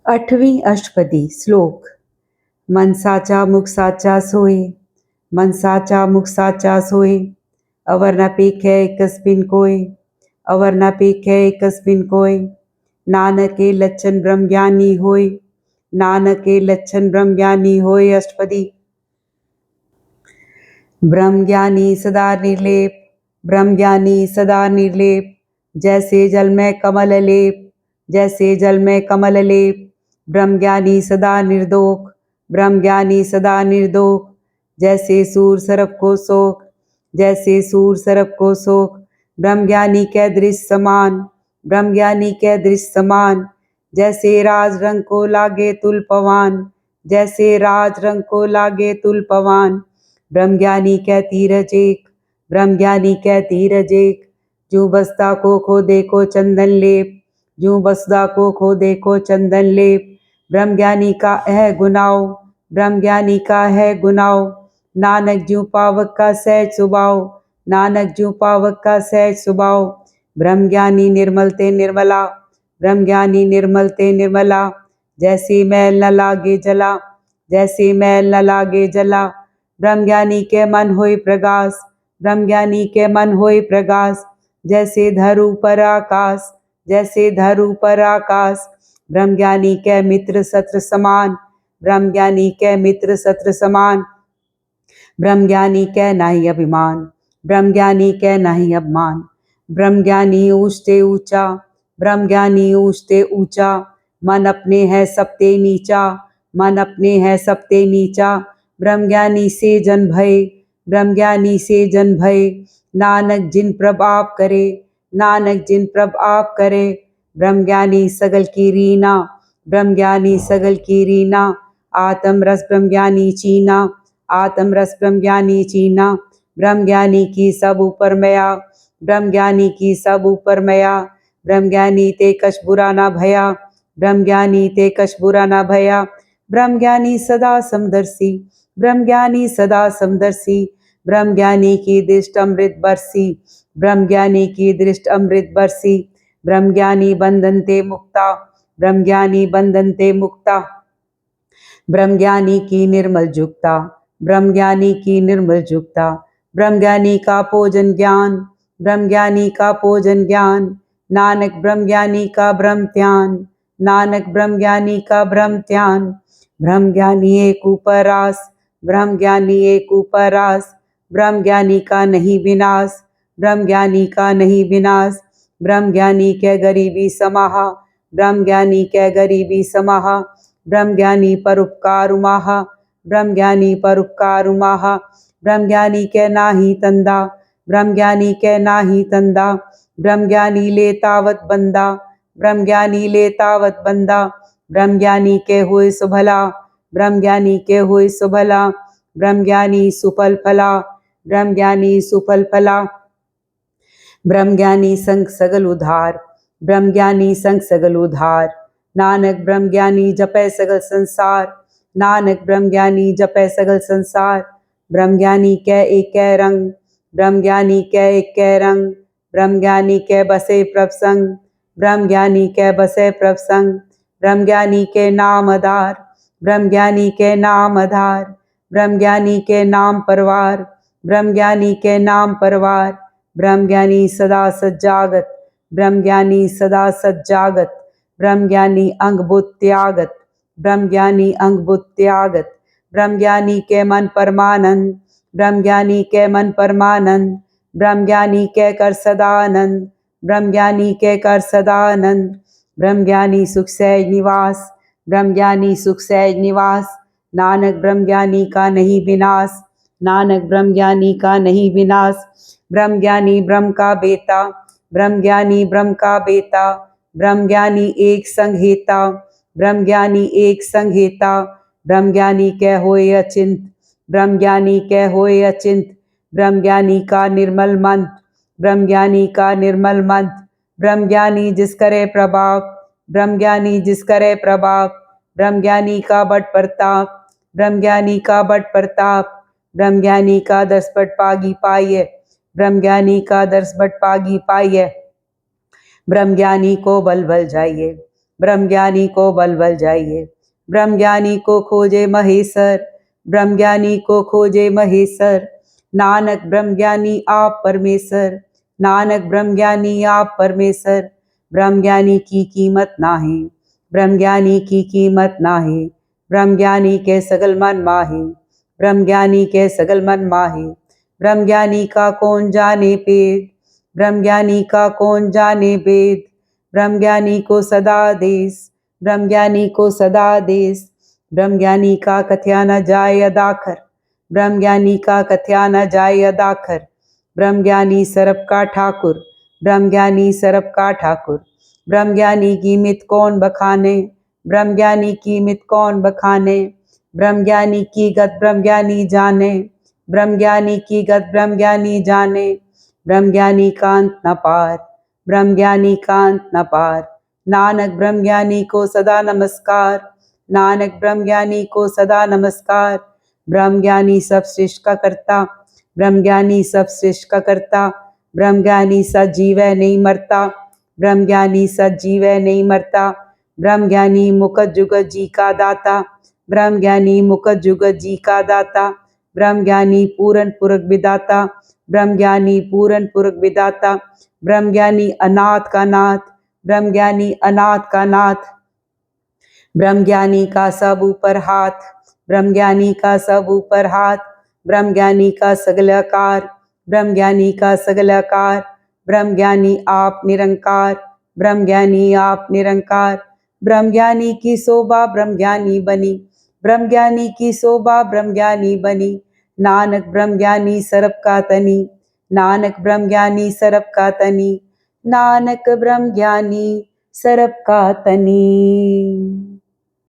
8वीं अष्टपदी श्लोक। मनसाचा मुखसाचा सोय, मनसाचा मुखसाचा सोय, अवर न पेखै कस्बिन कोय, अवर न पेखै कस्बिन कोय। नानक के लक्षण ब्रह्म ज्ञानी होय, नानक के लक्षण ब्रह्म ज्ञानी होय। अष्टपदी। ब्रह्म ज्ञानी सदा निर्लेप, ब्रह्म ज्ञानी सदा निर्लेप, जैसे जल में कमल लेप, जैसे जल में कमल लेप। ब्रह्म ज्ञानी सदा निर्दोष, ब्रह्म ज्ञानी सदा निर्दोष, जैसे सूर सरप को सोख, जैसे सूर सरप को सोख। ब्रह्म ज्ञानी के दृश्य समान, ब्रह्म ज्ञानी के दृश्य समान, जैसे राज रंग को लागे तुल पवान, जैसे राज रंग को लागे तुल पवान। ब्रह्म ज्ञानी के तीरज एक, ब्रह्म ज्ञानी के तीरज एक, जो बस्ता को खो देखो चंदन लेप, जो बस्ता को खो देखो चंदन लेप। ब्रह्म ज्ञानी का है गुनाव, ब्रह्म ज्ञानी का है गुनाव, नानक ज्यों पावक का सहज स्वभाव, नानक ज्यों पावक का सहज स्वभाव। ब्रह्म ज्ञानी निर्मल ते निर्मला, ब्रह्म ज्ञानी निर्मल ते निर्मला, जैसे मैल न लागे जला, जैसे मैल न लागे जला। ब्रह्म ज्ञानी के मन होय प्रकाश, ब्रह्म ज्ञानी के मन होय प्रकाश, जैसे धरु पर आकाश, जैसे धरु पर आकाश। ब्रह्म ज्ञानी के मित्र सत्र समान, ब्रह्म ज्ञानी के मित्र सत्र समान, ब्रह्म ज्ञानी के नाही अभिमान, ब्रह्म ज्ञानी के नाही अपमान। ब्रह्म ज्ञानी ऊंचते ऊंचा, ब्रह्म ज्ञानी ऊंचते ऊंचा, मन अपने है सबते नीचा, मन अपने है सबते नीचा। ब्रह्म ज्ञानी से जन भय, ब्रह्म ज्ञानी से जन भय, नानक जिन प्रभ आप करे, नानक जिन प्रभ आप करे। ब्रह्म ज्ञानी सगल की रीना, ब्रह्म ज्ञानी सगल की रीना, आत्म रस ब्रह्म ज्ञानी चीना, आत्म रस ब्रह्म ज्ञानी चीना। ब्रह्म ज्ञानी की सब ऊपर मया, ब्रह्म ज्ञानी की सब ऊपर मया, ब्रह्म ज्ञानी ते कछ बुरा ना भया, ब्रह्म ज्ञानी ते कछ बुरा ना भया। ब्रह्म ज्ञानी सदा समदर्शी, ब्रह्म ज्ञानी सदा समदर्शी, ब्रह्म ज्ञानी की दृष्ट अमृत बरसी, ब्रह्म ज्ञानी की दृष्ट अमृत बरसी। ब्रह्म ज्ञानी बंधन ते मुक्ता, ब्रह्म ज्ञानी बंधन ते मुक्ता, ब्रह्म ज्ञानी की निर्मल जुक्ता, ब्रह्म ज्ञानी की निर्मल जुक्ता। ब्रह्म ज्ञानी का पूजन ज्ञान, ब्रह्म ज्ञानी का पूजन ज्ञान, नानक ब्रह्म ज्ञानी का ब्रह्म ध्यान, नानक ब्रह्म ज्ञानी का ब्रह्म ध्यान। ब्रह्म ज्ञानी एक ऊपर आस, ब्रह्म ज्ञानी एक ऊपर आस, ब्रह्म ज्ञानी का नहीं विनाश, ब्रह्म ज्ञानी का नहीं विनाश। ब्रह्म ज्ञानी के गरीबी समाहा, ब्रह्म ज्ञानी के गरीबी समाहा, ब्रह्म ज्ञानी परोपकार उमाहा, ब्रह्म ज्ञानी परोपकार उमाहा। ब्रह्म ज्ञानी के नाही तंदा, ब्रह्म ज्ञानी के नाही तंदा, ब्रह्म ज्ञानी ले तावत बंदा, ब्रह्म ज्ञानी ले तावत बंदा। ब्रह्म ज्ञानी के हुए सुभला, ब्रह्म ज्ञानी के हुए सुभला, ब्रह्म ज्ञानी सुफल फला, ब्रह्म ज्ञानी सुफल फला। ब्रह्म ज्ञानी संग सगल उधार, ब्रह्म ज्ञानी संग सगल उधार, नानक ब्रह्म ज्ञानी जपै सगल संसार, नानक ब्रह्म ज्ञानी जपै सगल संसार। ब्रह्म ज्ञानी के एक रंग, ब्रह्म ज्ञानी के एक रंग, ब्रह्म ज्ञानी के बसे प्रभसंग, ब्रह्म ज्ञानी के बसे प्रभसंग। ब्रह्म ज्ञानी के नाम आधार, ब्रह्म ज्ञानी के नाम आधार, ब्रह्म ज्ञानी के नाम परवार, ब्रह्म ज्ञानी के नाम परवार। ब्रह्म ज्ञानी सदा सज्जागत, ब्रह्म ज्ञानी सदा सज्जागत, ब्रह्म ज्ञानी अंग बुद्ध त्यागत, ब्रह्म ज्ञानी अंग बुद्ध त्यागत। ब्रह्म ज्ञानी के मन परमानंद, ब्रह्म ज्ञानी के मन परमानंद, ब्रह्म ज्ञानी के कर सदानंद, ब्रह्म ज्ञानी के कर सदानंद। ब्रह्म ज्ञानी सुख सहज निवास, ब्रह्म ज्ञानी सुख सहज निवास, नानक ब्रह्म ज्ञानी का नहीं विनाश, नानक ब्रह्म ज्ञानी का नहीं विनाश। ब्रह्म ज्ञानी ब्रह्म का बेटा, ब्रह्म ज्ञानी ब्रह्म का बेटा, ब्रह्म ज्ञानी एक संग हेता, ब्रह्म ज्ञानी एक संग हेता। ब्रह्म ज्ञानी के होए अचिंत, ब्रह्म ज्ञानी के होए अचिंत, ब्रह्म ज्ञानी का निर्मल मंत्र, ब्रह्म ज्ञानी का निर्मल मंत्र। ब्रह्म ज्ञानी जिस करे प्रभाव, ब्रह्म ज्ञानी जिस करे प्रभाव, ब्रह्म ज्ञानी का बट प्रताप, ब्रह्म ज्ञानी का बट प्रताप। ब्रह्म ज्ञानी का 10 बट पागी पाइये, ब्रह्म ज्ञानी का 10 बट पागी पाइये। ब्रह्म ज्ञानी को बल बल जाइए, ब्रह्म ज्ञानी को बल बल जाइए। ब्रह्म ज्ञानी को खोजे महेश्वर, ब्रह्म ज्ञानी को खोजे महेश्वर। नानक ब्रह्म ज्ञानी आप परमेश्वर, नानक ब्रह्म ज्ञानी आप परमेश्वर। ब्रह्म ज्ञानी की कीमत नाहे, ब्रह्म ज्ञानी की कीमत नाहे। ब्रह्म ज्ञानी के सगल मन माहे, ब्रह्म ज्ञानी के सगल मन माहे। ब्रह्म ज्ञानी का कौन जाने भेद, ब्रह्म ज्ञानी का कौन जाने भेद। ब्रह्म ज्ञानी को सदा देश, ब्रह्म ज्ञानी को सदा देश। ब्रह्म ज्ञानी का कथ्या न जाय अदाखर, ब्रह्म ज्ञानी का कथ्या न जाय अदाखर। ब्रह्म ज्ञानी सरब का ठाकुर, ब्रह्म ज्ञानी सरब का ठाकुर। ब्रह्म ज्ञानी की मित कौन बखाने, ब्रह्म ज्ञानी की मित कौन बखाने। ब्रह्म ज्ञानी की गत ब्रह्म ज्ञानी जाने, ब्रह्म ज्ञानी की गत ब्रह्म ज्ञानी जाने। ब्रह्म ज्ञानी का अंत न पार, ब्रह्म ज्ञानी का अंत न पार। नानक ब्रह्म ज्ञानी को सदा नमस्कार, नानक ब्रह्म ज्ञानी को सदा नमस्कार। ब्रह्म ज्ञानी सब सृष्टि का कर्ता, ब्रह्म ज्ञानी सब सृष्टि का कर्ता। ब्रह्म ज्ञानी सजीव है नहीं मरता, ब्रह्म ज्ञानी सजीव है नहीं मरता। ब्रह्म ज्ञानी मुकत जुगत जी का दाता, ब्रह्म ज्ञानी मुकत जुगत जी का दाता। ब्रह्म ज्ञानी पूरन पुरख विदाता, ब्रह्म ज्ञानी पूरन पुरख विदाता। ब्रह्म ज्ञानी अनाथ का नाथ, ब्रह्म ज्ञानी अनाथ का नाथ। ब्रह्म ज्ञानी का सब ऊपर हाथ, ब्रह्म ज्ञानी का सब ऊपर हाथ। ब्रह्म ज्ञानी का सगल आकार, ब्रह्म ज्ञानी का सगल आकार। ब्रह्म ज्ञानी आप निरंकार, ब्रह्म ज्ञानी आप निरंकार। ब्रह्म ज्ञानी की शोभा ब्रह्म ज्ञानी बनी, ब्रह्म ज्ञानी की शोभा ब्रह्म ज्ञानी बनी। नानक ब्रह्म ज्ञानी सरब का तनी, नानक ब्रह्म ज्ञानी सरब का तनी। नानक ब्रह्म ज्ञानी सरब का तनी।